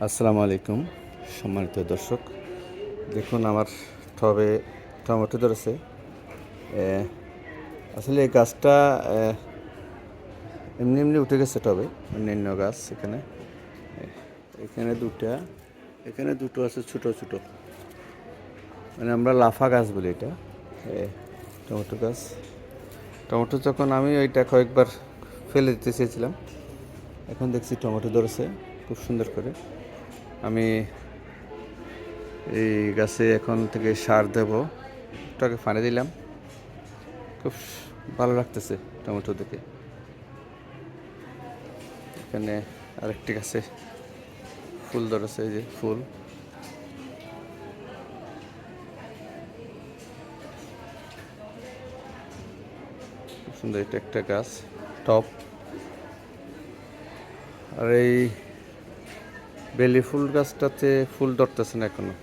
আসসালামু আলাইকুম সম্মানিত দর্শক। দেখুন আমার টবে টমেটো ধরেছে। আসলে এই গাছটা এমনি এমনি উঠে গেছে টবে। অন্যান্য গাছ এখানে দুটো আছে ছোট ছোট, মানে আমরা লাফা গাছ বলি এটা। টমেটো গাছ, টমেটো যখন আমি ওইটা কয়েকবার ফেলে দিতে চেয়েছিলাম, এখন দেখছি টমেটো ধরেছে খুব সুন্দর করে। আমি এই গাছে এখন থেকে সার দেব, একটু পানি দিলাম। খুব ভালো লাগতেছে টমেটো দেখে। এখানে আরেকটি গাছে ফুল ধরেছে, এই যে ফুল। খুব সুন্দর, এটা একটা গাছ টপ। আর এই বেলি ফুল গাছটাতে ফুল ধরতেছে না এখনো।